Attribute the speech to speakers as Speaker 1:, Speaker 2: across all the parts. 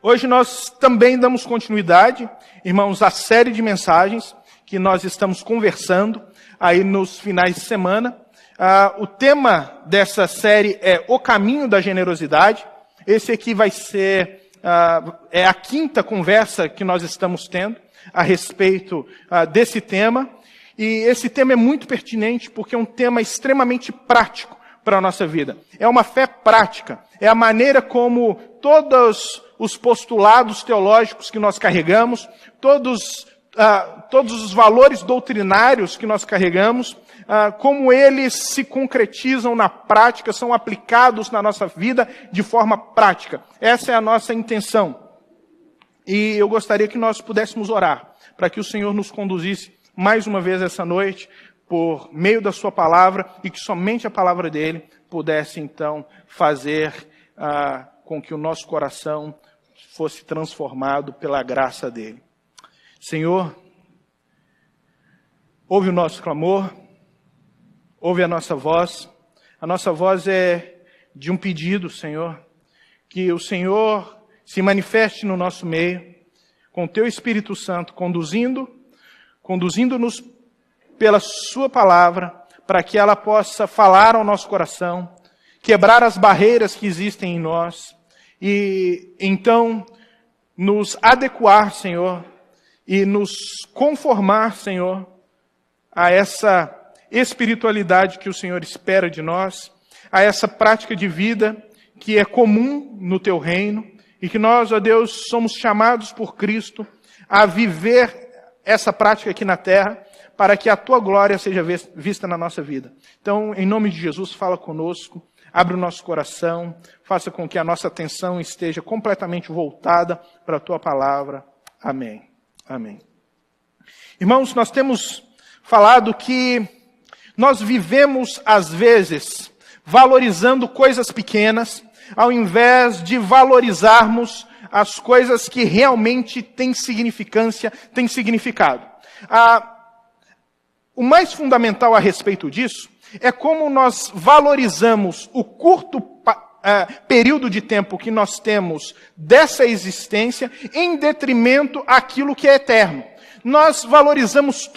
Speaker 1: Hoje nós também damos continuidade, irmãos, à série de mensagens que nós estamos conversando aí nos finais de semana. O tema dessa série é O Caminho da Generosidade. Esse aqui vai ser a quinta conversa que nós estamos tendo a respeito desse tema. E esse tema é muito pertinente porque é um tema extremamente prático para a nossa vida. É uma fé prática. É a maneira como todos os postulados teológicos que nós carregamos, todos os valores doutrinários que nós carregamos, como eles se concretizam na prática, são aplicados na nossa vida de forma prática. Essa é a nossa intenção. E eu gostaria que nós pudéssemos orar, para que o Senhor nos conduzisse mais uma vez essa noite, por meio da sua palavra, e que somente a palavra dele pudesse então fazer com que o nosso coração fosse transformado pela graça dele. Senhor, ouve o nosso clamor, ouve a nossa voz. A nossa voz é de um pedido, Senhor, que o Senhor se manifeste no nosso meio, com o teu Espírito Santo, conduzindo-nos pela sua palavra, para que ela possa falar ao nosso coração, quebrar as barreiras que existem em nós, e então nos adequar, Senhor, e nos conformar, Senhor, a essa espiritualidade que o Senhor espera de nós, a essa prática de vida que é comum no teu reino, e que nós, ó Deus, somos chamados por Cristo a viver essa prática aqui na terra, para que a tua glória seja vista na nossa vida. Então, em nome de Jesus, fala conosco, abre o nosso coração, faça com que a nossa atenção esteja completamente voltada para a tua palavra. Amém. Amém. Irmãos, nós temos falado que nós vivemos, às vezes, valorizando coisas pequenas, ao invés de valorizarmos as coisas que realmente têm significância, têm significado. O mais fundamental a respeito disso é como nós valorizamos o curto período de tempo que nós temos dessa existência em detrimento àquilo que é eterno. Nós valorizamos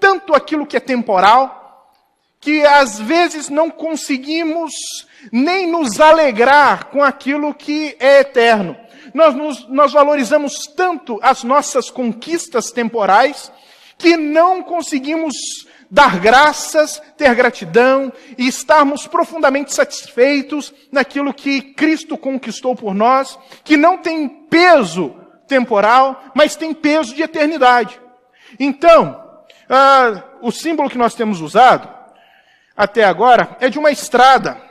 Speaker 1: tanto aquilo que é temporal, que às vezes não conseguimos nem nos alegrar com aquilo que é eterno. Nós valorizamos tanto as nossas conquistas temporais, que não conseguimos dar graças, ter gratidão e estarmos profundamente satisfeitos naquilo que Cristo conquistou por nós, que não tem peso temporal, mas tem peso de eternidade. Então, o símbolo que nós temos usado até agora é de uma estrada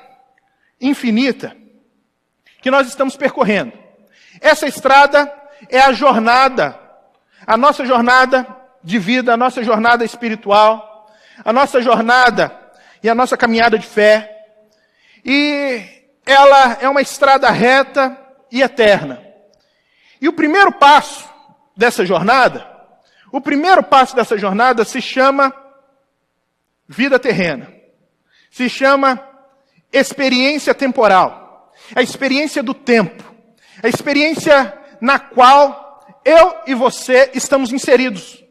Speaker 1: infinita que nós estamos percorrendo. Essa estrada é a nossa jornada de vida, a nossa jornada espiritual, a nossa jornada e a nossa caminhada de fé. E ela é uma estrada reta e eterna. E o primeiro passo dessa jornada se chama vida terrena. Se chama experiência temporal. A experiência do tempo. A experiência na qual eu e você estamos inseridos.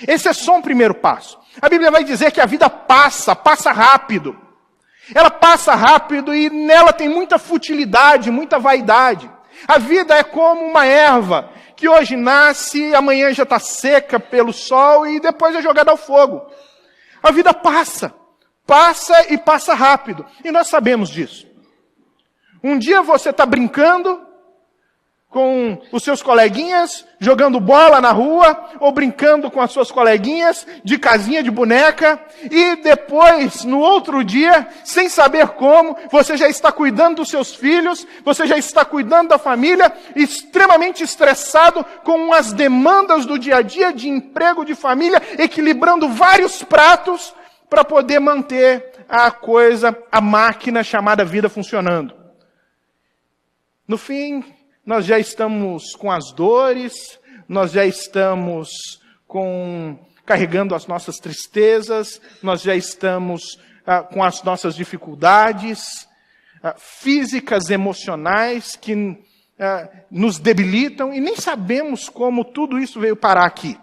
Speaker 1: Esse é só um primeiro passo. A Bíblia vai dizer que a vida passa rápido. Ela passa rápido e nela tem muita futilidade, muita vaidade. A vida é como uma erva que hoje nasce, amanhã já está seca pelo sol e depois é jogada ao fogo. A vida passa e passa rápido. E nós sabemos disso. Um dia você está brincando com os seus coleguinhas, jogando bola na rua, ou brincando com as suas coleguinhas, de casinha de boneca, e depois, no outro dia, sem saber como, você já está cuidando dos seus filhos, você já está cuidando da família, extremamente estressado com as demandas do dia a dia, de emprego, de família, equilibrando vários pratos, para poder manter a máquina chamada vida funcionando. No fim, nós já estamos com as dores, nós já estamos carregando as nossas tristezas, nós já estamos com as nossas dificuldades físicas, emocionais, que nos debilitam e nem sabemos como tudo isso veio parar aqui.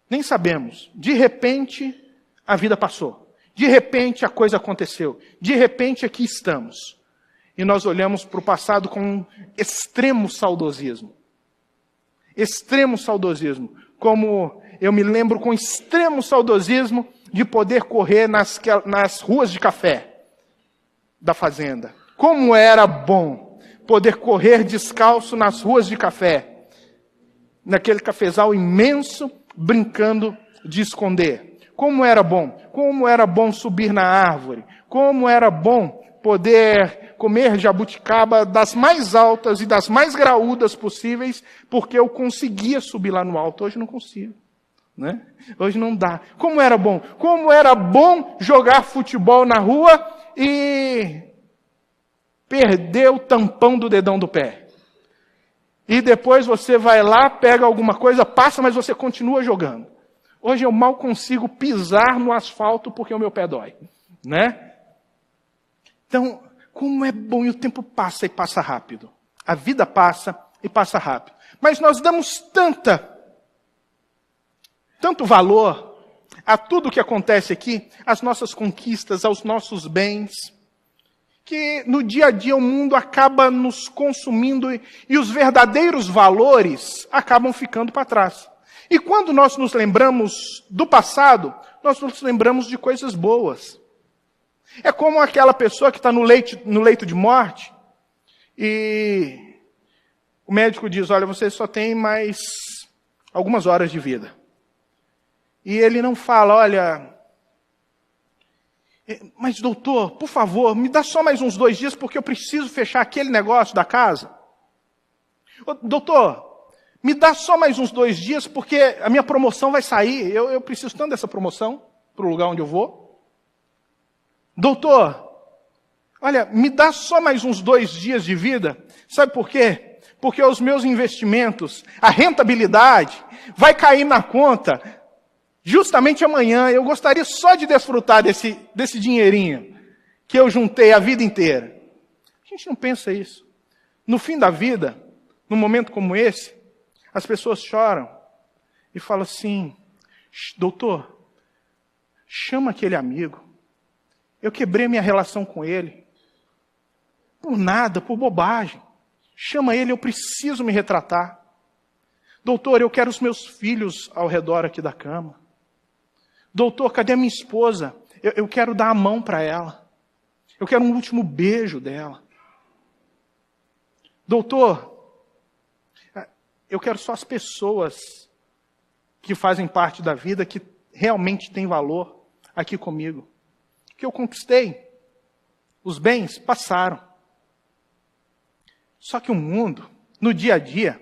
Speaker 1: Nem sabemos. De repente, a vida passou. De repente, a coisa aconteceu. De repente, aqui estamos. E nós olhamos para o passado com um extremo saudosismo. Extremo saudosismo. Como eu me lembro com extremo saudosismo de poder correr nas ruas de café da fazenda. Como era bom poder correr descalço nas ruas de café. Naquele cafezal imenso, brincando de esconder. Como era bom. Como era bom subir na árvore. Como era bom poder comer jabuticaba das mais altas e das mais graúdas possíveis, porque eu conseguia subir lá no alto. Hoje não consigo. Né? Hoje não dá. Como era bom. Como era bom jogar futebol na rua e perder o tampão do dedão do pé. E depois você vai lá, pega alguma coisa, passa, mas você continua jogando. Hoje eu mal consigo pisar no asfalto porque o meu pé dói. Né? Então, como é bom, e o tempo passa e passa rápido. A vida passa e passa rápido. Mas nós damos tanto valor a tudo que acontece aqui, às nossas conquistas, aos nossos bens, que no dia a dia o mundo acaba nos consumindo e os verdadeiros valores acabam ficando para trás. E quando nós nos lembramos do passado, nós nos lembramos de coisas boas. É como aquela pessoa que está no leito de morte e o médico diz, olha, você só tem mais algumas horas de vida. E ele não fala, olha, mas doutor, por favor, me dá só mais uns 2 dias porque eu preciso fechar aquele negócio da casa. Doutor, me dá só mais uns 2 dias porque a minha promoção vai sair, eu preciso tanto dessa promoção para o lugar onde eu vou. Doutor, olha, me dá só mais uns 2 dias de vida. Sabe por quê? Porque os meus investimentos, a rentabilidade, vai cair na conta justamente amanhã. Eu gostaria só de desfrutar desse dinheirinho que eu juntei a vida inteira. A gente não pensa isso. No fim da vida, num momento como esse, as pessoas choram e falam assim, doutor, chama aquele amigo. Eu quebrei minha relação com ele. Por nada, por bobagem. Chama ele, eu preciso me retratar. Doutor, eu quero os meus filhos ao redor aqui da cama. Doutor, cadê a minha esposa? Eu quero dar a mão para ela. Eu quero um último beijo dela. Doutor, eu quero só as pessoas que fazem parte da vida, que realmente têm valor aqui comigo. Que eu conquistei. Os bens passaram. Só que o mundo, no dia a dia,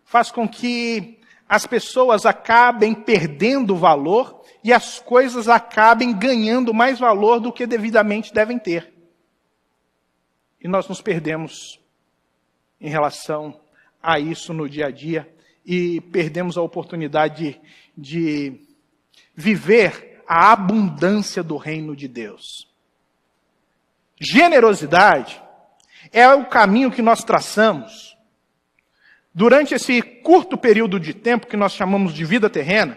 Speaker 1: faz com que as pessoas acabem perdendo valor e as coisas acabem ganhando mais valor do que devidamente devem ter. E nós nos perdemos em relação a isso no dia a dia e perdemos a oportunidade de viver a abundância do reino de Deus. Generosidade é o caminho que nós traçamos durante esse curto período de tempo que nós chamamos de vida terrena.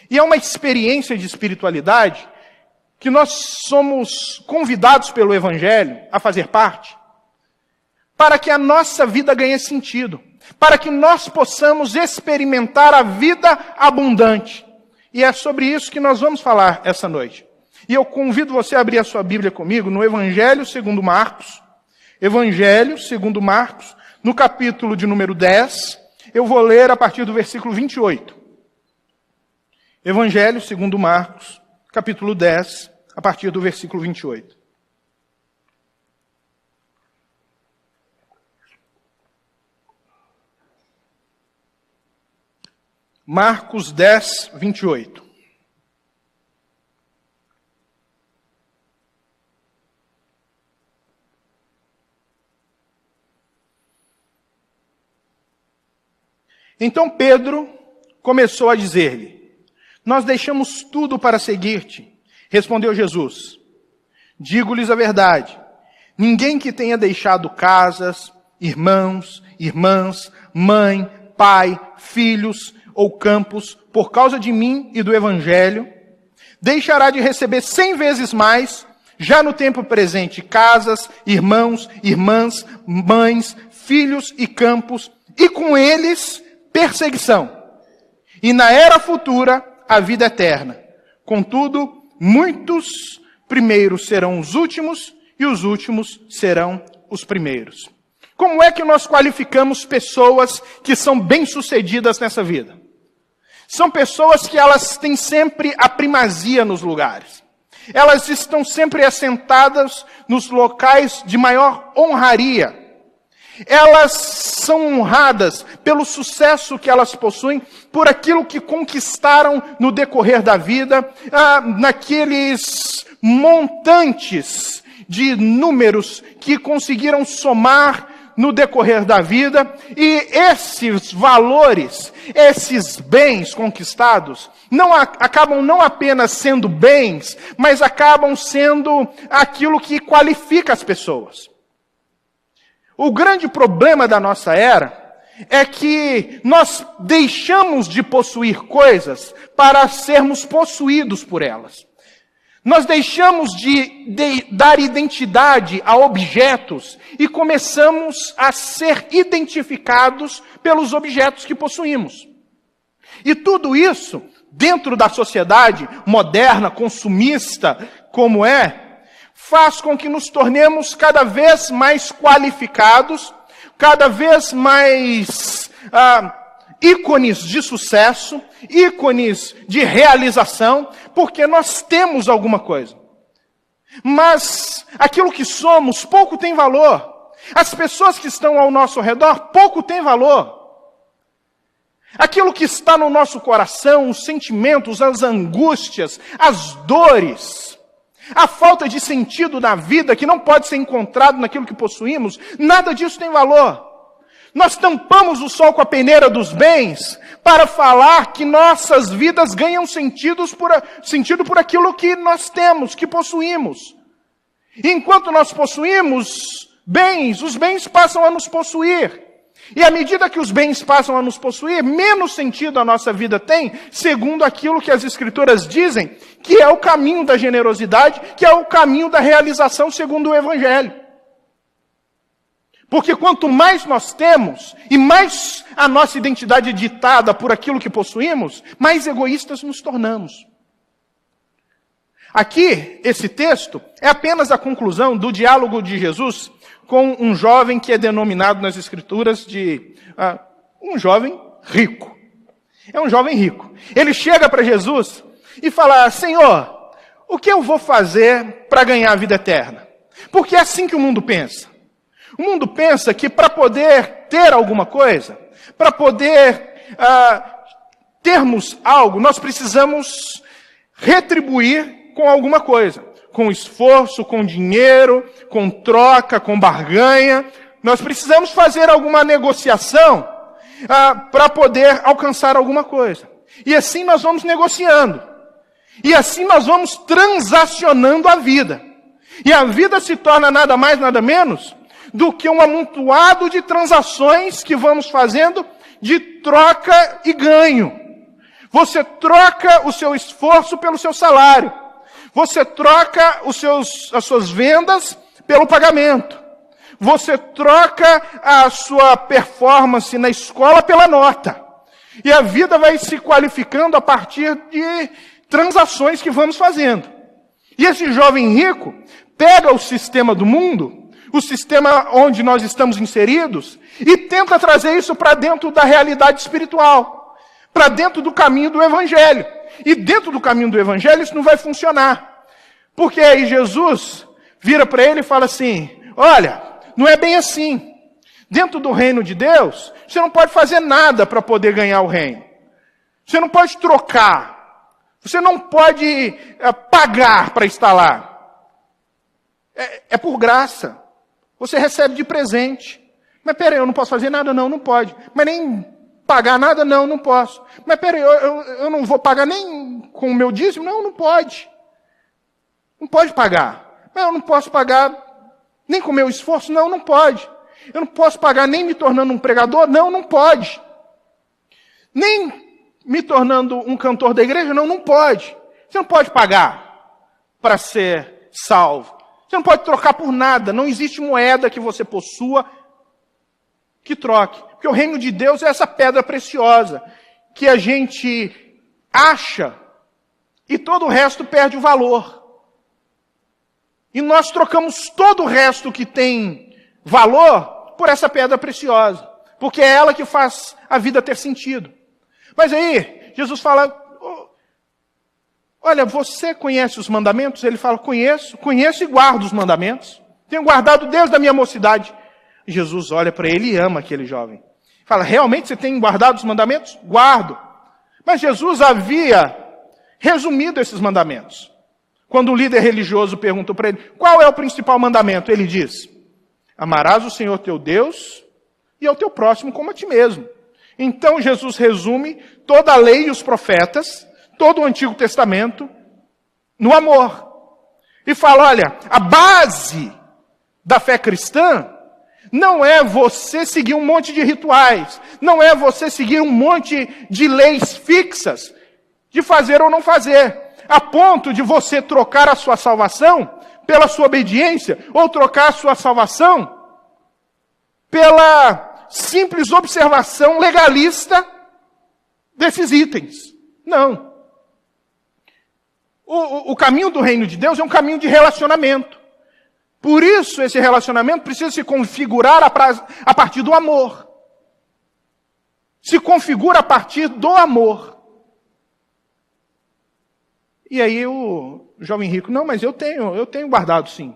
Speaker 1: E é uma experiência de espiritualidade que nós somos convidados pelo Evangelho a fazer parte, para que a nossa vida ganhe sentido, para que nós possamos experimentar a vida abundante. E é sobre isso que nós vamos falar essa noite. E eu convido você a abrir a sua Bíblia comigo no Evangelho segundo Marcos. Evangelho segundo Marcos, no capítulo de número 10. Eu vou ler a partir do versículo 28. Evangelho segundo Marcos, capítulo 10, a partir do versículo 28. Marcos 10, 28. Então Pedro começou a dizer-lhe, nós deixamos tudo para seguir-te. Respondeu Jesus, digo-lhes a verdade, Ninguém que tenha deixado casas, irmãos, irmãs, mãe, pai, filhos ou campos, por causa de mim e do Evangelho, deixará de receber 100 vezes mais, já no tempo presente, casas, irmãos, irmãs, mães, filhos e campos, e com eles perseguição. E na era futura, a vida eterna. Contudo, muitos primeiros serão os últimos, e os últimos serão os primeiros. Como é que nós qualificamos pessoas que são bem-sucedidas nessa vida? São pessoas que elas têm sempre a primazia nos lugares. Elas estão sempre assentadas nos locais de maior honraria. Elas são honradas pelo sucesso que elas possuem, por aquilo que conquistaram no decorrer da vida, naqueles montantes de números que conseguiram somar no decorrer da vida, e esses valores, esses bens conquistados, acabam não apenas sendo bens, mas acabam sendo aquilo que qualifica as pessoas. O grande problema da nossa era é que nós deixamos de possuir coisas para sermos possuídos por elas. Nós deixamos de dar identidade a objetos e começamos a ser identificados pelos objetos que possuímos. E tudo isso, dentro da sociedade moderna, consumista, como faz com que nos tornemos cada vez mais qualificados, cada vez mais ícones de sucesso, ícones de realização, porque nós temos alguma coisa. Mas aquilo que somos pouco tem valor. As pessoas que estão ao nosso redor pouco têm valor. Aquilo que está no nosso coração, os sentimentos, as angústias, as dores, a falta de sentido na vida que não pode ser encontrado naquilo que possuímos, nada disso tem valor. Nós tampamos o sol com a peneira dos bens para falar que nossas vidas ganham sentido por aquilo que nós temos, que possuímos. E enquanto nós possuímos bens, os bens passam a nos possuir. E à medida que os bens passam a nos possuir, menos sentido a nossa vida tem, segundo aquilo que as Escrituras dizem, que é o caminho da generosidade, que é o caminho da realização segundo o Evangelho. Porque quanto mais nós temos, e mais a nossa identidade é ditada por aquilo que possuímos, mais egoístas nos tornamos. Aqui, esse texto é apenas a conclusão do diálogo de Jesus com um jovem que é denominado nas Escrituras de um jovem rico. É um jovem rico. Ele chega para Jesus e fala: Senhor, o que eu vou fazer para ganhar a vida eterna? Porque é assim que o mundo pensa. O mundo pensa que para poder ter alguma coisa, para poder termos algo, nós precisamos retribuir com alguma coisa. Com esforço, com dinheiro, com troca, com barganha. Nós precisamos fazer alguma negociação para poder alcançar alguma coisa. E assim nós vamos negociando. E assim nós vamos transacionando a vida. E a vida se torna nada mais, nada menos do que um amontoado de transações que vamos fazendo de troca e ganho. Você troca o seu esforço pelo seu salário. Você troca as suas vendas pelo pagamento. Você troca a sua performance na escola pela nota. E a vida vai se qualificando a partir de transações que vamos fazendo. E esse jovem rico pega o sistema do mundo, o sistema onde nós estamos inseridos, e tenta trazer isso para dentro da realidade espiritual, para dentro do caminho do Evangelho. E dentro do caminho do Evangelho isso não vai funcionar. Porque aí Jesus vira para ele e fala assim: olha, não é bem assim. Dentro do reino de Deus, você não pode fazer nada para poder ganhar o reino. Você não pode trocar. Você não pode pagar para estar lá. É por graça. Você recebe de presente. Mas peraí, eu não posso fazer nada? Não, não pode. Mas nem pagar nada? Não, não posso. Mas peraí, eu não vou pagar nem com o meu dízimo? Não, não pode. Não pode pagar. Mas eu não posso pagar Nem com o meu esforço? Não, não pode. Eu não posso pagar nem me tornando um pregador? Não, não pode. Nem me tornando um cantor da igreja? Não, não pode. Você não pode pagar para ser salvo. Você não pode trocar por nada. Não existe moeda que você possua que troque. Porque o reino de Deus é essa pedra preciosa que a gente acha e todo o resto perde o valor. E nós trocamos todo o resto que tem valor por essa pedra preciosa. Porque é ela que faz a vida ter sentido. Mas aí, Jesus fala, olha, você conhece os mandamentos? Ele fala, conheço e guardo os mandamentos. Tenho guardado desde a minha mocidade. Jesus olha para ele e ama aquele jovem. Fala, realmente você tem guardado os mandamentos? Guardo. Mas Jesus havia resumido esses mandamentos. Quando o líder religioso perguntou para ele, qual é o principal mandamento? Ele diz, amarás o Senhor teu Deus e ao teu próximo como a ti mesmo. Então Jesus resume toda a lei e os profetas, todo o Antigo Testamento, no amor. E fala, olha, a base da fé cristã não é você seguir um monte de rituais, não é você seguir um monte de leis fixas, de fazer ou não fazer, a ponto de você trocar a sua salvação pela sua obediência, ou trocar a sua salvação pela simples observação legalista desses itens. Não. O caminho do reino de Deus é um caminho de relacionamento. Por isso, esse relacionamento precisa se configurar a partir do amor. Se configura a partir do amor. E aí o jovem rico, não, mas eu tenho guardado sim.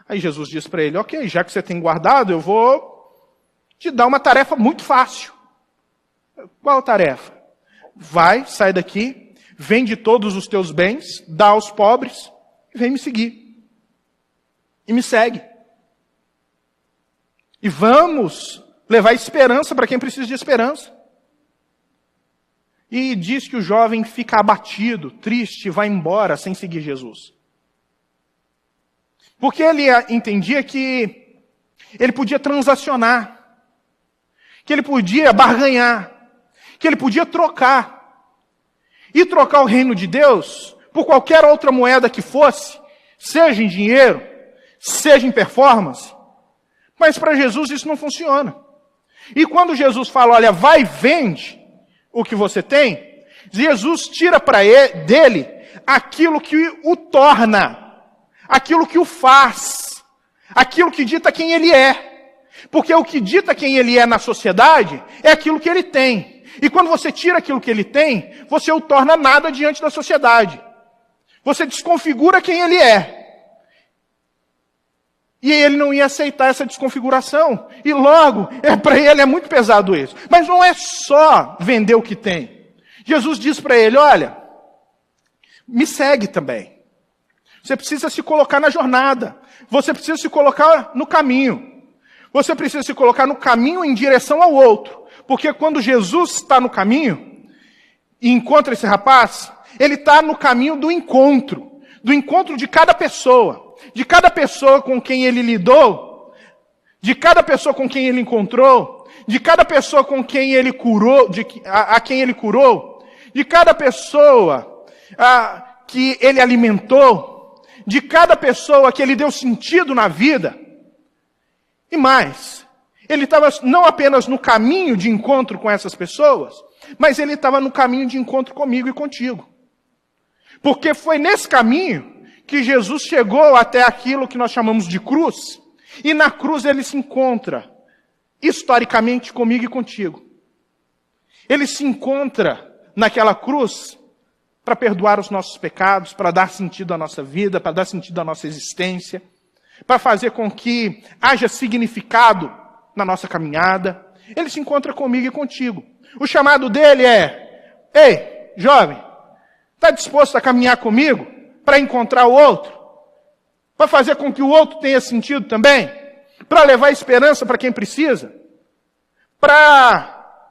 Speaker 1: Aí Jesus diz para ele, ok, já que você tem guardado, eu vou te dar uma tarefa muito fácil. Qual a tarefa? Vai, sai daqui, vende todos os teus bens, dá aos pobres e vem me seguir. E me segue. E vamos levar esperança para quem precisa de esperança. E diz que o jovem fica abatido, triste, vai embora sem seguir Jesus. Porque ele entendia que ele podia transacionar, que ele podia barganhar, que ele podia trocar. E trocar o reino de Deus por qualquer outra moeda que fosse, seja em dinheiro, seja em performance. Mas para Jesus isso não funciona. E quando Jesus fala, olha, vai e vende o que você tem, Jesus tira dele aquilo que o torna, aquilo que o faz, aquilo que dita quem ele é. Porque o que dita quem ele é na sociedade é aquilo que ele tem. E quando você tira aquilo que ele tem, você o torna nada diante da sociedade. Você desconfigura quem ele é. E ele não ia aceitar essa desconfiguração. E logo, para ele é muito pesado isso. Mas não é só vender o que tem. Jesus diz para ele, olha, me segue também. Você precisa se colocar na jornada. Você precisa se colocar no caminho. Você precisa se colocar no caminho em direção ao outro. Porque quando Jesus está no caminho e encontra esse rapaz, ele está no caminho do encontro de cada pessoa. De cada pessoa com quem ele lidou, de cada pessoa com quem ele encontrou, de cada pessoa com quem ele curou, a quem ele curou, de cada pessoa que ele alimentou, de cada pessoa que ele deu sentido na vida. E mais, ele estava não apenas no caminho de encontro com essas pessoas, mas ele estava no caminho de encontro comigo e contigo. Porque foi nesse caminho que Jesus chegou até aquilo que nós chamamos de cruz, e na cruz ele se encontra, historicamente, comigo e contigo. Ele se encontra naquela cruz para perdoar os nossos pecados, para dar sentido à nossa vida, para dar sentido à nossa existência, para fazer com que haja significado na nossa caminhada. Ele se encontra comigo e contigo. O chamado dele é, ei, jovem, está disposto a caminhar comigo? Para encontrar o outro, para fazer com que o outro tenha sentido também, para levar esperança para quem precisa, para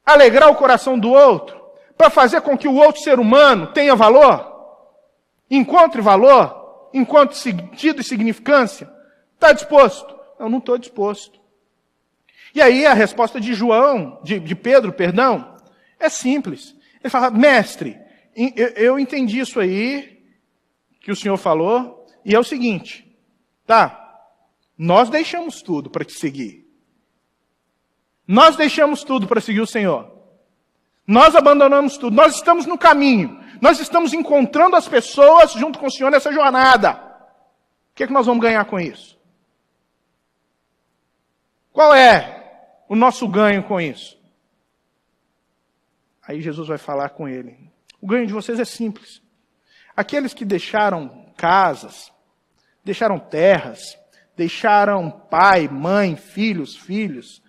Speaker 1: alegrar o coração do outro, para fazer com que o outro ser humano tenha valor, encontre sentido e significância Está disposto? Eu não estou disposto. E aí a resposta de Pedro, é simples. Ele fala, mestre, eu entendi isso aí que o senhor falou, e é o seguinte, tá, nós deixamos tudo para te seguir. Nós deixamos tudo para seguir o Senhor. Nós abandonamos tudo, nós estamos no caminho, nós estamos encontrando as pessoas junto com o Senhor nessa jornada. O que é que nós vamos ganhar com isso? Qual é o nosso ganho com isso? Aí Jesus vai falar com ele. O ganho de vocês é simples. Aqueles que deixaram casas, deixaram terras, deixaram pai, mãe, filhos,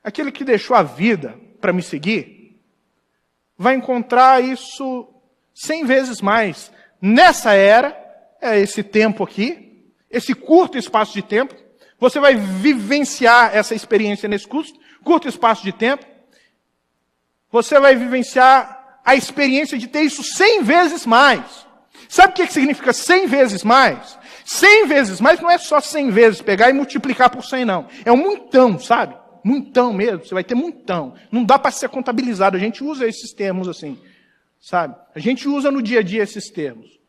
Speaker 1: aquele que deixou a vida para me seguir, vai encontrar isso 100 vezes mais. Nessa era, esse tempo aqui, esse curto espaço de tempo, você vai vivenciar essa experiência nesse curto espaço de tempo, você vai vivenciar a experiência de ter isso 100 vezes mais. Sabe o que significa 100 vezes mais? 100 vezes mais não é só 100 vezes, pegar e multiplicar por 100 não. É um muitão, sabe? Muitão mesmo, você vai ter muitão. Não dá para ser contabilizado, a gente usa esses termos assim, sabe? A gente usa no dia a dia esses termos.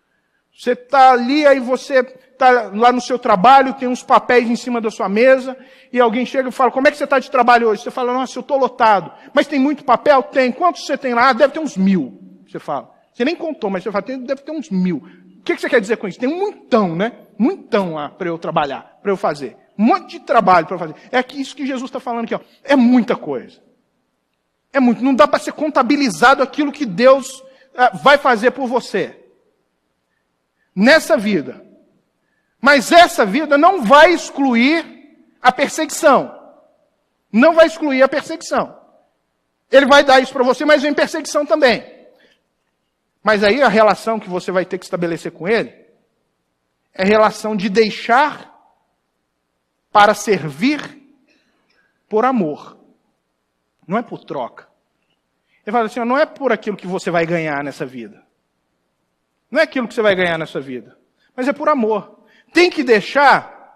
Speaker 1: Você está ali, aí você está lá no seu trabalho, tem uns papéis em cima da sua mesa, e alguém chega e fala, como é que você está de trabalho hoje? Você fala, nossa, eu estou lotado. Mas tem muito papel? Tem. Quantos você tem lá? Deve ter uns 1000, você fala. Você nem contou, mas você fala, deve ter uns 1000. O que você quer dizer com isso? Tem um muitão, né? Muitão lá para eu trabalhar, para eu fazer. Um monte de trabalho para fazer. É isso que Jesus está falando aqui, ó. É muita coisa. É muito. Não dá para ser contabilizado aquilo que Deus vai fazer por você. Nessa vida. Mas essa vida não vai excluir a perseguição. Não vai excluir a perseguição. Ele vai dar isso para você, mas vem perseguição também. Mas aí a relação que você vai ter que estabelecer com ele é a relação de deixar para servir por amor. Não é por troca. Ele fala assim, não é por aquilo que você vai ganhar nessa vida. Não é aquilo que você vai ganhar nessa vida. Mas é por amor. Tem que deixar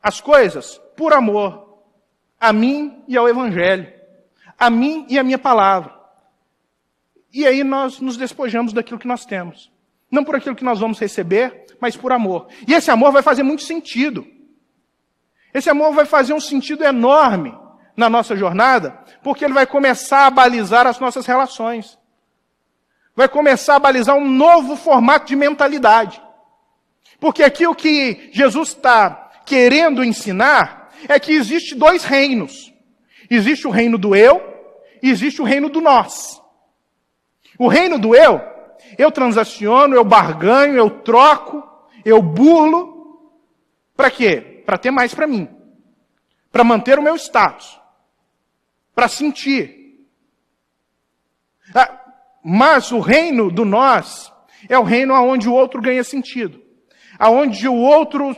Speaker 1: as coisas por amor. A mim e ao Evangelho. A mim e a minha palavra. E aí nós nos despojamos daquilo que nós temos. Não por aquilo que nós vamos receber, mas por amor. E esse amor vai fazer muito sentido. Esse amor vai fazer um sentido enorme na nossa jornada, porque ele vai começar a balizar as nossas relações. Vai começar a balizar um novo formato de mentalidade. Porque aqui o que Jesus está querendo ensinar é que existe 2 reinos. Existe o reino do eu e existe o reino do nós. O reino do eu transaciono, eu barganho, eu troco, eu burlo. Para quê? Para ter mais para mim. Para manter o meu status. Para sentir. Mas o reino do nós é o reino onde o outro ganha sentido. Onde o outro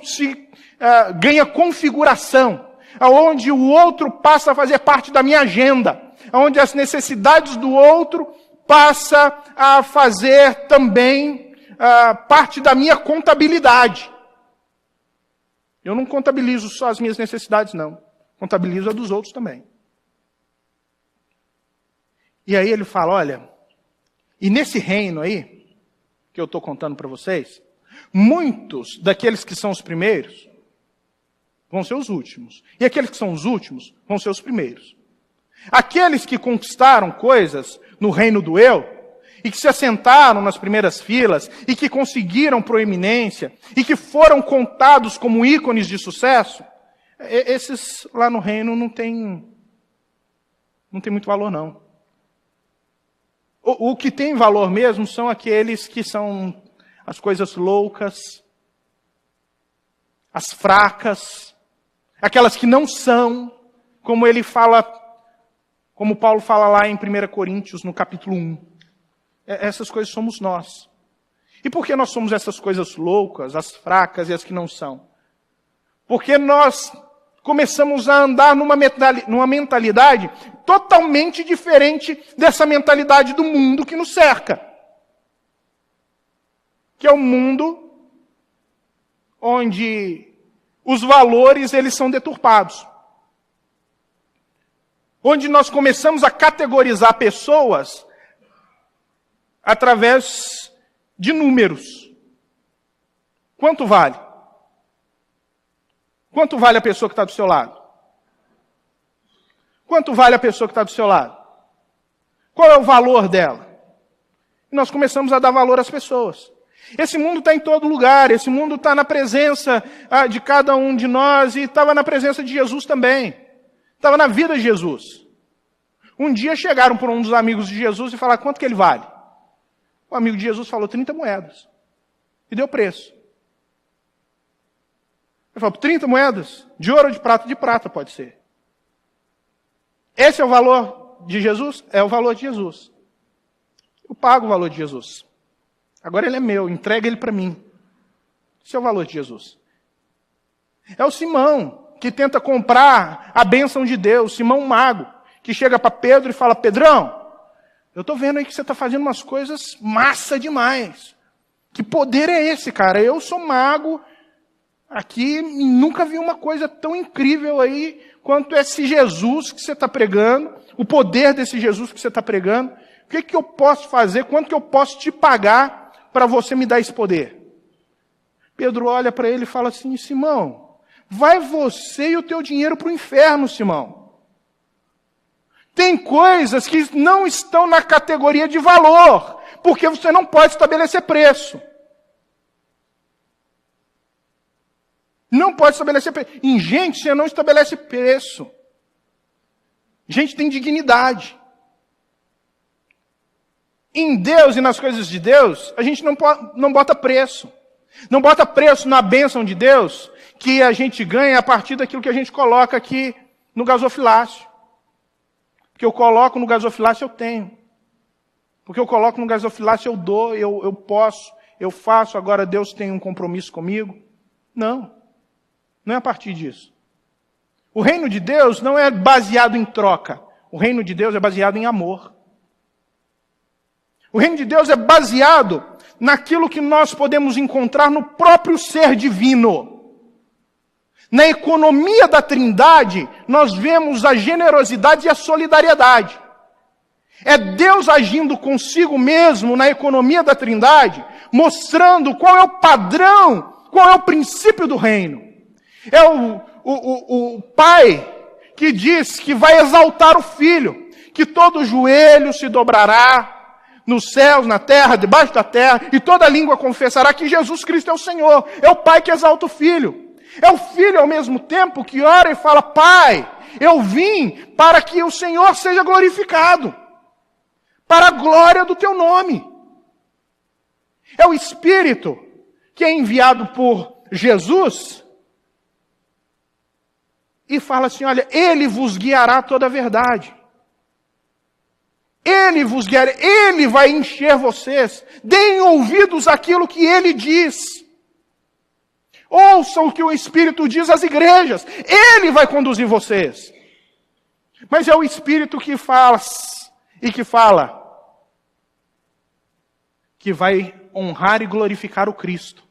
Speaker 1: ganha configuração. Onde o outro passa a fazer parte da minha agenda. Onde as necessidades do outro passa a fazer também parte da minha contabilidade. Eu não contabilizo só as minhas necessidades, não. Contabilizo a dos outros também. E aí ele fala, olha, e nesse reino aí, que eu estou contando para vocês, muitos daqueles que são os primeiros vão ser os últimos. E aqueles que são os últimos vão ser os primeiros. Aqueles que conquistaram coisas no reino do eu, e que se assentaram nas primeiras filas, e que conseguiram proeminência, e que foram contados como ícones de sucesso, esses lá no reino não tem muito valor, não. O que tem valor mesmo são aqueles que são as coisas loucas, as fracas, aquelas que não são, como ele fala, como Paulo fala lá em 1 Coríntios, no capítulo 1. Essas coisas somos nós. E por que nós somos essas coisas loucas, as fracas e as que não são? Porque nós começamos a andar numa mentalidade totalmente diferente dessa mentalidade do mundo que nos cerca. Que é o mundo onde os valores eles são deturpados. Onde nós começamos a categorizar pessoas através de números. Quanto vale? Quanto vale a pessoa que está do seu lado? Quanto vale a pessoa que está do seu lado? Qual é o valor dela? E nós começamos a dar valor às pessoas. Esse mundo está em todo lugar, esse mundo está na presença de cada um de nós e estava na presença de Jesus também. Estava na vida de Jesus. Um dia chegaram por um dos amigos de Jesus e falaram, quanto que ele vale? O amigo de Jesus falou, 30 moedas. E deu preço. Ele falou, 30 moedas? De ouro ou de prata? De prata pode ser. Esse é o valor de Jesus? É o valor de Jesus. Eu pago o valor de Jesus. Agora ele é meu, entrega ele para mim. Esse é o valor de Jesus. É o Simão que tenta comprar a bênção de Deus, Simão mago, que chega para Pedro e fala, Pedrão, eu estou vendo aí que você está fazendo umas coisas massa demais. Que poder é esse, cara? Eu sou mago aqui e nunca vi uma coisa tão incrível aí quanto esse Jesus que você está pregando, o poder desse Jesus que você está pregando. O que eu posso fazer? Quanto que eu posso te pagar para você me dar esse poder? Pedro olha para ele e fala assim, Simão, vai você e o teu dinheiro para o inferno, Simão. Tem coisas que não estão na categoria de valor, porque você não pode estabelecer preço. Não pode estabelecer preço. Em gente, você não estabelece preço. Gente tem dignidade. Em Deus e nas coisas de Deus, a gente não bota preço. Não bota preço na bênção de Deus que a gente ganha a partir daquilo que a gente coloca aqui no gasofilácio. Porque eu coloco no gasofilácio, eu tenho. Porque eu coloco no gasofilácio, eu dou, eu posso, eu faço, agora Deus tem um compromisso comigo. Não. Não é a partir disso. O reino de Deus não é baseado em troca. O reino de Deus é baseado em amor. O reino de Deus é baseado naquilo que nós podemos encontrar no próprio ser divino. Na economia da Trindade, nós vemos a generosidade e a solidariedade. É Deus agindo consigo mesmo na economia da Trindade, mostrando qual é o padrão, qual é o princípio do reino. É o Pai que diz que vai exaltar o Filho, que todo joelho se dobrará, nos céus, na terra, debaixo da terra, e toda língua confessará que Jesus Cristo é o Senhor. É o Pai que exalta o Filho. É o Filho ao mesmo tempo que ora e fala, Pai, eu vim para que o Senhor seja glorificado, para a glória do teu nome. É o Espírito que é enviado por Jesus e fala assim, olha, Ele vos guiará toda a verdade. Ele vos guiará, Ele vai encher vocês. Deem ouvidos àquilo que Ele diz. Ouçam o que o Espírito diz às igrejas. Ele vai conduzir vocês. Mas é o Espírito que faz e que fala que vai honrar e glorificar o Cristo.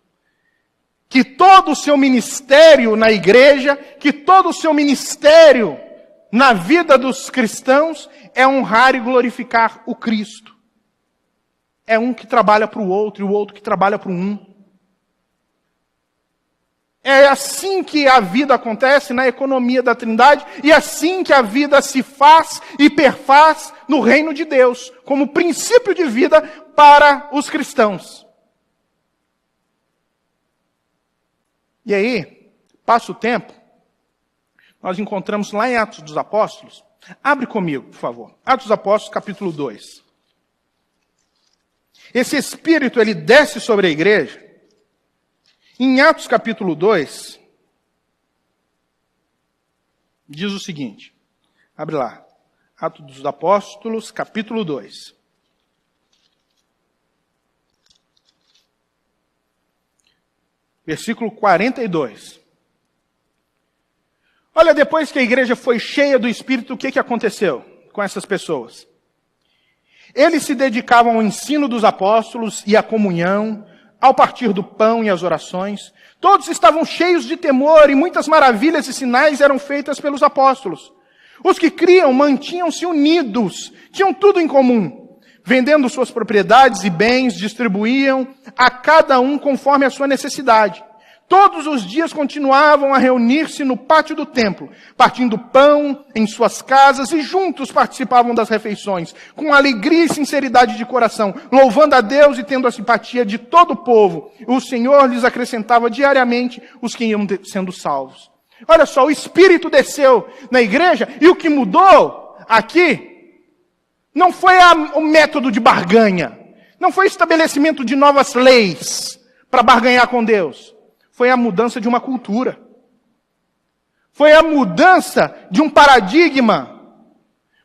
Speaker 1: Que todo o seu ministério na igreja, que todo o seu ministério na vida dos cristãos é honrar e glorificar o Cristo. É um que trabalha para o outro e o outro que trabalha para um. É assim que a vida acontece na economia da Trindade e assim que a vida se faz e perfaz no reino de Deus, como princípio de vida para os cristãos. E aí, passa o tempo, nós encontramos lá em Atos dos Apóstolos. Abre comigo, por favor. Atos dos Apóstolos, capítulo 2. Esse Espírito, ele desce sobre a igreja. Em Atos capítulo 2, diz o seguinte, abre lá, Atos dos Apóstolos, capítulo 2. Versículo 42. Olha, depois que a igreja foi cheia do Espírito, o que aconteceu com essas pessoas? Eles se dedicavam ao ensino dos apóstolos e à comunhão, ao partir do pão e as orações. Todos estavam cheios de temor e muitas maravilhas e sinais eram feitas pelos apóstolos. Os que criam mantinham-se unidos, tinham tudo em comum. Vendendo suas propriedades e bens, distribuíam a cada um conforme a sua necessidade. Todos os dias continuavam a reunir-se no pátio do templo, partindo pão em suas casas e juntos participavam das refeições, com alegria e sinceridade de coração, louvando a Deus e tendo a simpatia de todo o povo. O Senhor lhes acrescentava diariamente os que iam sendo salvos. Olha só, o Espírito desceu na igreja e o que mudou aqui não foi o método de barganha, não foi o estabelecimento de novas leis para barganhar com Deus. Foi a mudança de uma cultura. Foi a mudança de um paradigma.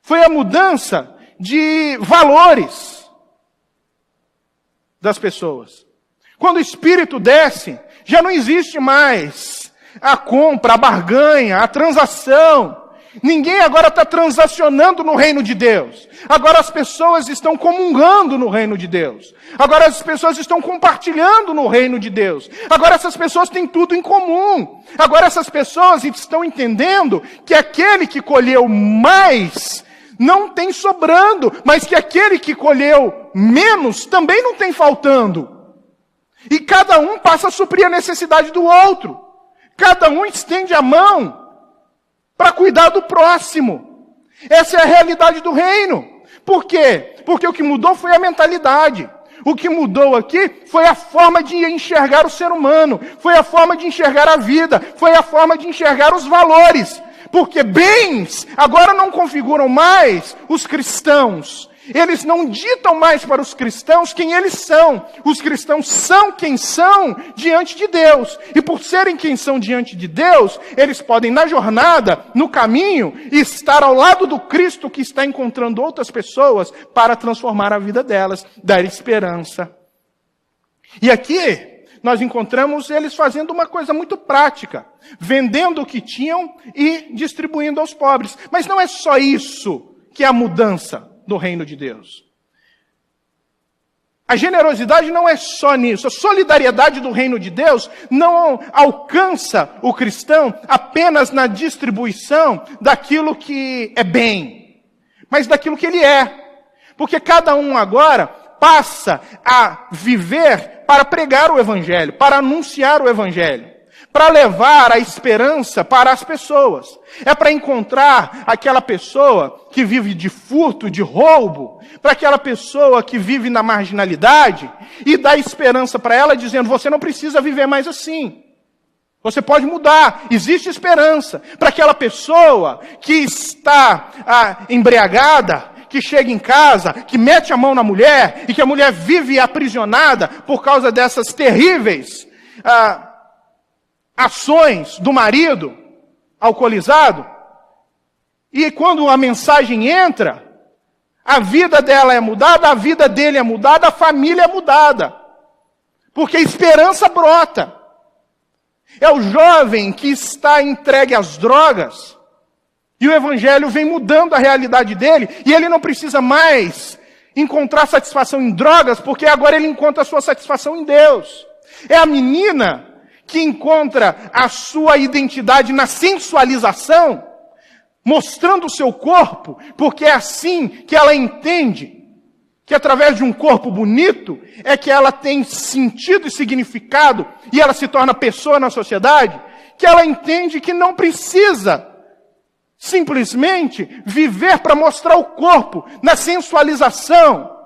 Speaker 1: Foi a mudança de valores das pessoas. Quando o Espírito desce, já não existe mais a compra, a barganha, a transação. Ninguém agora está transacionando no reino de Deus. Agora as pessoas estão comungando no reino de Deus. Agora as pessoas estão compartilhando no reino de Deus. Agora essas pessoas têm tudo em comum. Agora essas pessoas estão entendendo que aquele que colheu mais não tem sobrando, mas que aquele que colheu menos também não tem faltando. E cada um passa a suprir a necessidade do outro. Cada um estende a mão para cuidar do próximo. Essa é a realidade do reino. Por quê? Porque o que mudou foi a mentalidade. O que mudou aqui foi a forma de enxergar o ser humano. Foi a forma de enxergar a vida. Foi a forma de enxergar os valores. Porque bens agora não configuram mais os cristãos. Eles não ditam mais para os cristãos quem eles são. Os cristãos são quem são diante de Deus. E por serem quem são diante de Deus, eles podem, na jornada, no caminho, estar ao lado do Cristo que está encontrando outras pessoas para transformar a vida delas, dar esperança. E aqui, nós encontramos eles fazendo uma coisa muito prática. Vendendo o que tinham e distribuindo aos pobres. Mas não é só isso que é a mudança do reino de Deus. A generosidade não é só nisso. A solidariedade do reino de Deus não alcança o cristão apenas na distribuição daquilo que é bem, mas daquilo que ele é. Porque cada um agora passa a viver para pregar o evangelho, para anunciar o evangelho, para levar a esperança para as pessoas. É para encontrar aquela pessoa que vive de furto, de roubo, para aquela pessoa que vive na marginalidade e dar esperança para ela dizendo, você não precisa viver mais assim. Você pode mudar, existe esperança. Para aquela pessoa que está embriagada, que chega em casa, que mete a mão na mulher e que a mulher vive aprisionada por causa dessas terríveis ações do marido alcoolizado, e quando a mensagem entra, a vida dela é mudada, a vida dele é mudada, a família é mudada, porque a esperança brota. É o jovem que está entregue às drogas, e o evangelho vem mudando a realidade dele, e ele não precisa mais encontrar satisfação em drogas, porque agora ele encontra a sua satisfação em Deus. É a menina que encontra a sua identidade na sensualização, mostrando o seu corpo, porque é assim que ela entende que através de um corpo bonito é que ela tem sentido e significado e ela se torna pessoa na sociedade, que ela entende que não precisa simplesmente viver para mostrar o corpo na sensualização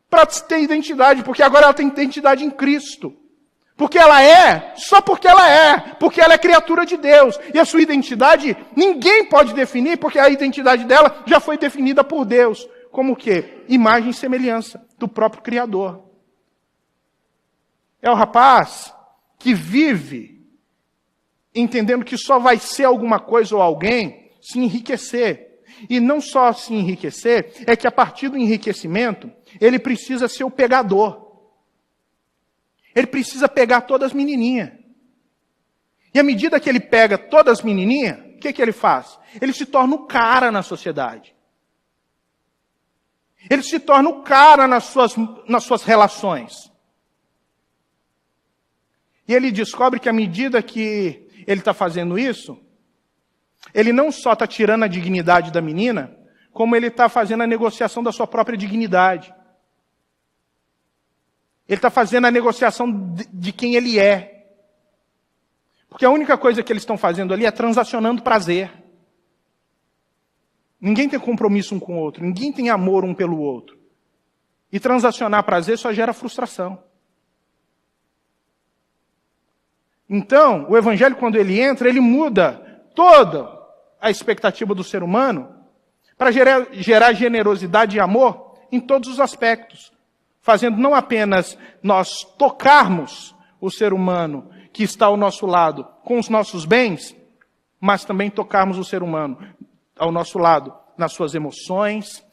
Speaker 1: para ter identidade, porque agora ela tem identidade em Cristo. Porque ela é, só porque ela é criatura de Deus. E a sua identidade, ninguém pode definir, porque a identidade dela já foi definida por Deus. Como o quê? Imagem e semelhança do próprio Criador. É o rapaz que vive entendendo que só vai ser alguma coisa ou alguém se enriquecer. E não só se enriquecer, é que a partir do enriquecimento, ele precisa ser o pegador. Ele precisa pegar todas as menininhas. E à medida que ele pega todas as menininhas, o que ele faz? Ele se torna o cara na sociedade. Ele se torna o cara nas suas relações. E ele descobre que à medida que ele está fazendo isso, ele não só está tirando a dignidade da menina, como ele está fazendo a negociação da sua própria dignidade. Ele está fazendo a negociação de quem ele é. Porque a única coisa que eles estão fazendo ali é transacionando prazer. Ninguém tem compromisso um com o outro, ninguém tem amor um pelo outro. E transacionar prazer só gera frustração. Então, o evangelho, quando ele entra, ele muda toda a expectativa do ser humano para gerar generosidade e amor em todos os aspectos, fazendo não apenas nós tocarmos o ser humano que está ao nosso lado com os nossos bens, mas também tocarmos o ser humano ao nosso lado nas suas emoções,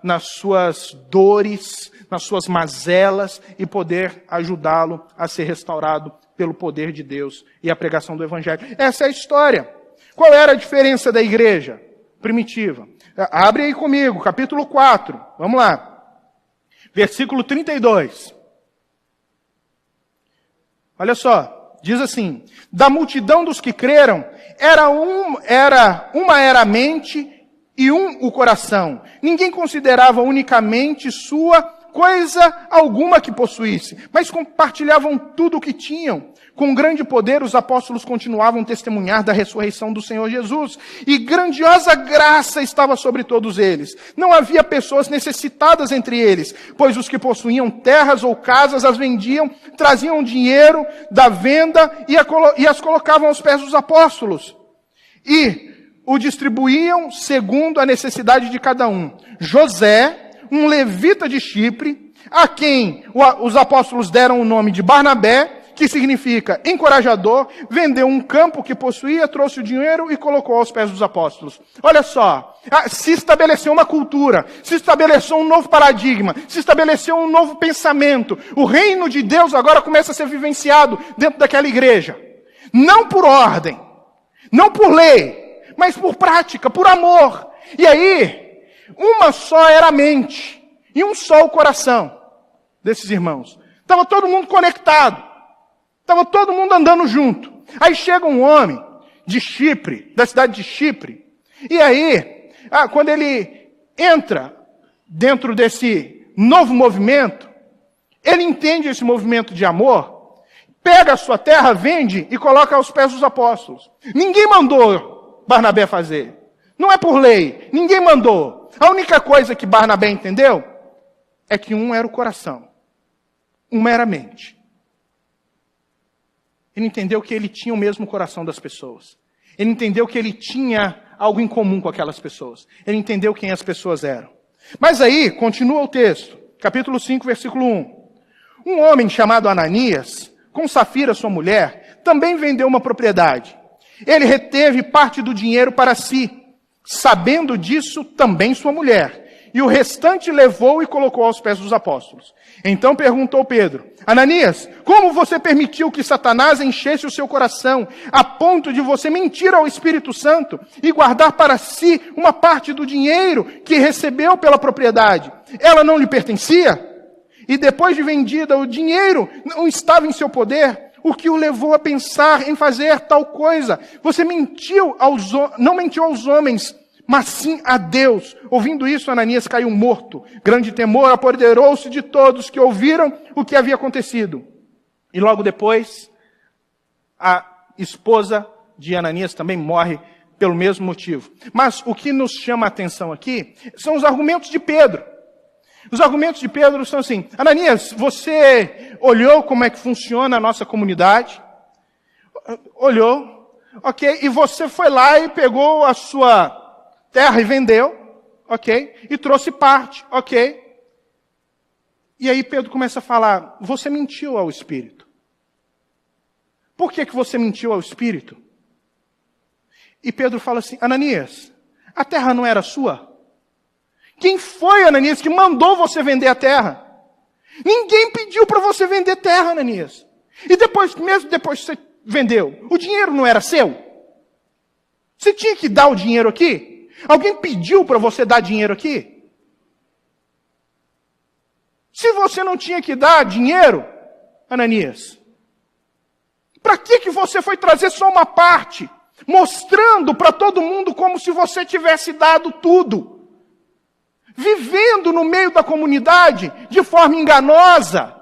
Speaker 1: nas suas dores, nas suas mazelas e poder ajudá-lo a ser restaurado pelo poder de Deus e a pregação do evangelho. Essa é a história. Qual era a diferença da igreja primitiva? Abre aí comigo, capítulo 4. Vamos lá. Versículo 32. Olha só, diz assim: da multidão dos que creram, uma era a mente e o coração. Ninguém considerava unicamente sua coisa alguma que possuísse, mas compartilhavam tudo o que tinham. Com grande poder, os apóstolos continuavam a testemunhar da ressurreição do Senhor Jesus, e grandiosa graça estava sobre todos eles. Não havia pessoas necessitadas entre eles, pois os que possuíam terras ou casas as vendiam, traziam dinheiro da venda e as colocavam aos pés dos apóstolos. E o distribuíam segundo a necessidade de cada um. José, um levita de Chipre, a quem os apóstolos deram o nome de Barnabé, que significa encorajador, vendeu um campo que possuía, trouxe o dinheiro e colocou aos pés dos apóstolos. Olha só, se estabeleceu uma cultura, se estabeleceu um novo paradigma, se estabeleceu um novo pensamento. O reino de Deus agora começa a ser vivenciado dentro daquela igreja. Não por ordem, não por lei, mas por prática, por amor. E aí, uma só era a mente e um só o coração desses irmãos. Estava todo mundo conectado. Estava todo mundo andando junto. Aí chega um homem de Chipre, da cidade de Chipre. E aí, quando ele entra dentro desse novo movimento, ele entende esse movimento de amor, pega a sua terra, vende e coloca aos pés dos apóstolos. Ninguém mandou Barnabé fazer. Não é por lei. Ninguém mandou. A única coisa que Barnabé entendeu é que um era o coração, uma era a mente. Ele entendeu que ele tinha o mesmo coração das pessoas. Ele entendeu que ele tinha algo em comum com aquelas pessoas. Ele entendeu quem as pessoas eram. Mas aí, continua o texto. Capítulo 5, versículo 1. Um homem chamado Ananias, com Safira, sua mulher, também vendeu uma propriedade. Ele reteve parte do dinheiro para si. Sabendo disso, também sua mulher. E o restante levou e colocou aos pés dos apóstolos. Então perguntou Pedro: Ananias, como você permitiu que Satanás enchesse o seu coração, a ponto de você mentir ao Espírito Santo e guardar para si uma parte do dinheiro que recebeu pela propriedade? Ela não lhe pertencia? E depois de vendida, o dinheiro não estava em seu poder? O que o levou a pensar em fazer tal coisa? Você não mentiu aos homens, mas sim a Deus. Ouvindo isso, Ananias caiu morto. Grande temor apoderou-se de todos que ouviram o que havia acontecido. E logo depois, a esposa de Ananias também morre pelo mesmo motivo. Mas o que nos chama a atenção aqui são os argumentos de Pedro. Os argumentos de Pedro são assim: Ananias, você olhou como é que funciona a nossa comunidade? Olhou, ok? E você foi lá e pegou a sua terra e vendeu, ok? E trouxe parte, ok? E aí Pedro começa a falar: você mentiu ao Espírito. Por que você mentiu ao Espírito? E Pedro fala assim: Ananias, a terra não era sua? Quem foi, Ananias, que mandou você vender a terra? Ninguém pediu para você vender terra, Ananias. E depois, mesmo depois que você vendeu, o dinheiro não era seu? Você tinha que dar o dinheiro aqui? Alguém pediu para você dar dinheiro aqui? Se você não tinha que dar dinheiro, Ananias, você foi trazer só uma parte, mostrando para todo mundo como se você tivesse dado tudo. Vivendo no meio da comunidade de forma enganosa,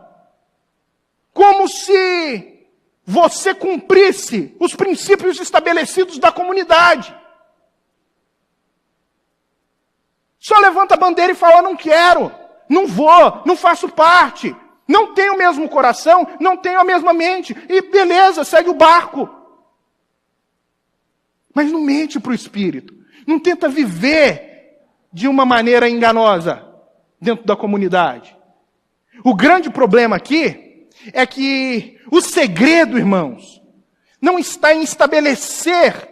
Speaker 1: como se você cumprisse os princípios estabelecidos da comunidade. Só levanta a bandeira e fala, não quero, não vou, não faço parte, não tenho o mesmo coração, não tenho a mesma mente, e beleza, segue o barco. Mas não mente para o Espírito, não tenta viver de uma maneira enganosa dentro da comunidade. O grande problema aqui é que o segredo, irmãos, não está em estabelecer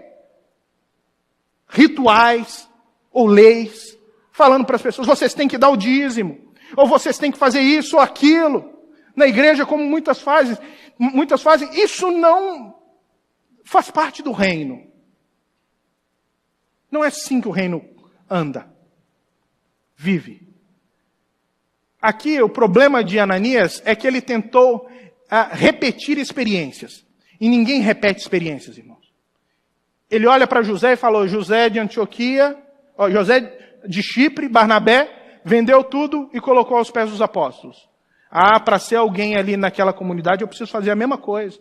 Speaker 1: rituais ou leis, falando para as pessoas, vocês têm que dar o dízimo, ou vocês têm que fazer isso ou aquilo. Na igreja, como muitas fazem, isso não faz parte do reino. Não é assim que o reino anda, vive. Aqui, o problema de Ananias é que ele tentou repetir experiências. E ninguém repete experiências, irmãos. Ele olha para José e falou, José de Antioquia, José de Chipre, Barnabé, vendeu tudo e colocou aos pés dos apóstolos. Para ser alguém ali naquela comunidade, eu preciso fazer a mesma coisa.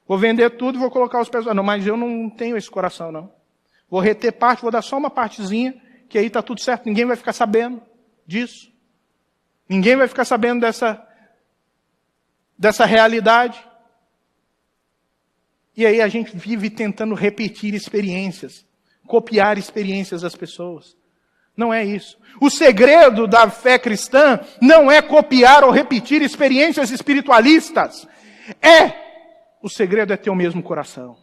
Speaker 1: Vou vender tudo e vou colocar aos pés. Não, mas eu não tenho esse coração, não. Vou reter parte, vou dar só uma partezinha, que aí está tudo certo, ninguém vai ficar sabendo disso. Ninguém vai ficar sabendo dessa realidade. E aí a gente vive tentando repetir experiências, copiar experiências das pessoas. Não é isso. O segredo da fé cristã não é copiar ou repetir experiências espiritualistas. O segredo é ter o mesmo coração.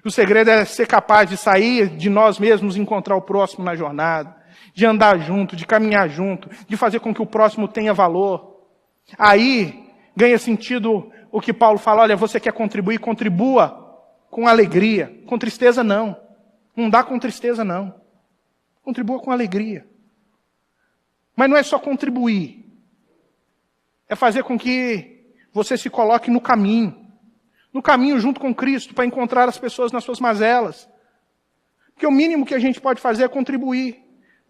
Speaker 1: O segredo é ser capaz de sair de nós mesmos e encontrar o próximo na jornada. De andar junto, de caminhar junto, de fazer com que o próximo tenha valor. Aí ganha sentido o que Paulo fala, olha, você quer contribuir, contribua com alegria. Com tristeza não. Não dá com tristeza não. Contribua com alegria. Mas não é só contribuir. É fazer com que você se coloque no caminho. No caminho junto com Cristo, para encontrar as pessoas nas suas mazelas. Porque o mínimo que a gente pode fazer é contribuir.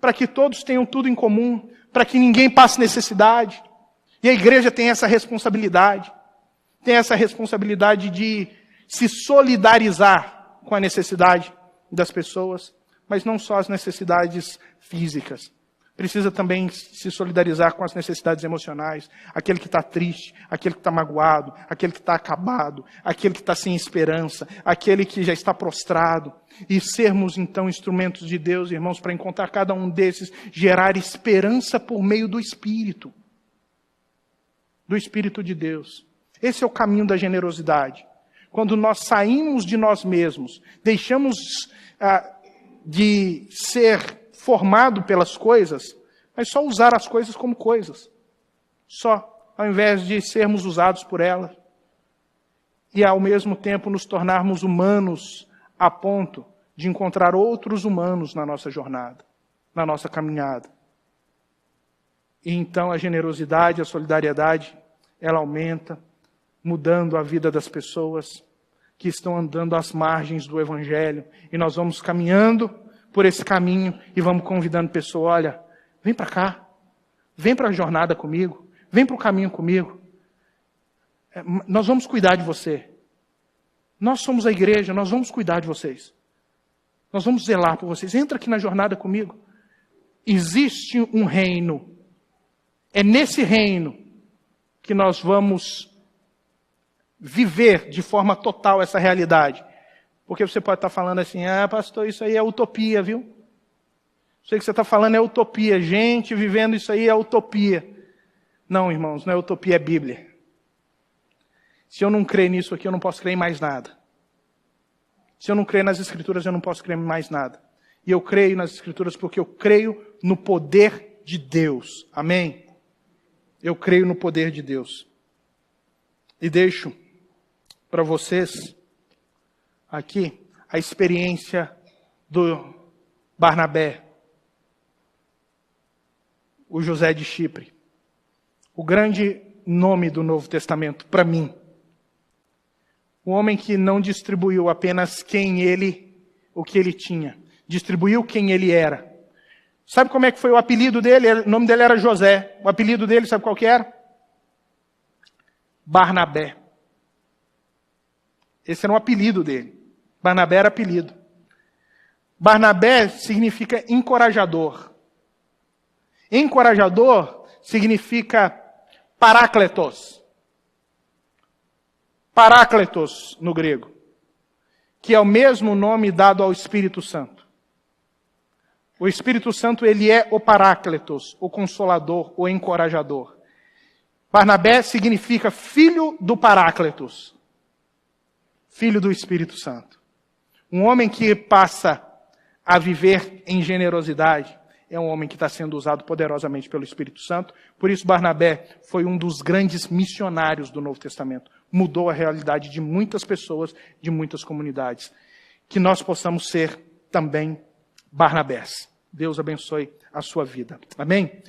Speaker 1: Para que todos tenham tudo em comum. Para que ninguém passe necessidade. E a igreja tem essa responsabilidade. Tem essa responsabilidade de se solidarizar com a necessidade das pessoas. Mas não só as necessidades físicas. Precisa também se solidarizar com as necessidades emocionais. Aquele que está triste, aquele que está magoado, aquele que está acabado, aquele que está sem esperança, aquele que já está prostrado. E sermos então instrumentos de Deus, irmãos, para encontrar cada um desses, gerar esperança por meio do Espírito. Do Espírito de Deus. Esse é o caminho da generosidade. Quando nós saímos de nós mesmos, deixamos de ser formado pelas coisas, mas só usar as coisas como coisas. Só, ao invés de sermos usados por elas. E ao mesmo tempo nos tornarmos humanos a ponto de encontrar outros humanos na nossa jornada, na nossa caminhada. E então a generosidade, a solidariedade, ela aumenta, mudando a vida das pessoas que estão andando às margens do Evangelho. E nós vamos caminhando por esse caminho e vamos convidando pessoas, olha, vem para cá, vem para a jornada comigo, vem para o caminho comigo. Nós vamos cuidar de você. Nós somos a igreja, nós vamos cuidar de vocês. Nós vamos zelar por vocês. Entra aqui na jornada comigo. Existe um reino. É nesse reino que nós vamos viver de forma total essa realidade. Porque você pode estar falando assim, pastor, isso aí é utopia, viu? Isso aí que você está falando é utopia. Gente vivendo isso aí é utopia. Não, irmãos, não é utopia, é Bíblia. Se eu não crer nisso aqui, eu não posso crer em mais nada. Se eu não crer nas Escrituras, eu não posso crer em mais nada. E eu creio nas Escrituras porque eu creio no poder de Deus. Amém? Eu creio no poder de Deus. E deixo para vocês aqui a experiência do Barnabé, o José de Chipre. O grande nome do Novo Testamento para mim. Um homem que não distribuiu apenas o que ele tinha. Distribuiu quem ele era. Sabe como é que foi o apelido dele? O nome dele era José. O apelido dele, sabe qual que era? Barnabé. Esse era o apelido dele. Barnabé era apelido. Barnabé significa encorajador. Encorajador significa parácletos. Parácletos no grego. Que é o mesmo nome dado ao Espírito Santo. O Espírito Santo, ele é o parácletos, o consolador, o encorajador. Barnabé significa filho do parácletos. Filho do Espírito Santo. Um homem que passa a viver em generosidade é um homem que está sendo usado poderosamente pelo Espírito Santo. Por isso, Barnabé foi um dos grandes missionários do Novo Testamento. Mudou a realidade de muitas pessoas, de muitas comunidades. Que nós possamos ser também Barnabés. Deus abençoe a sua vida. Amém?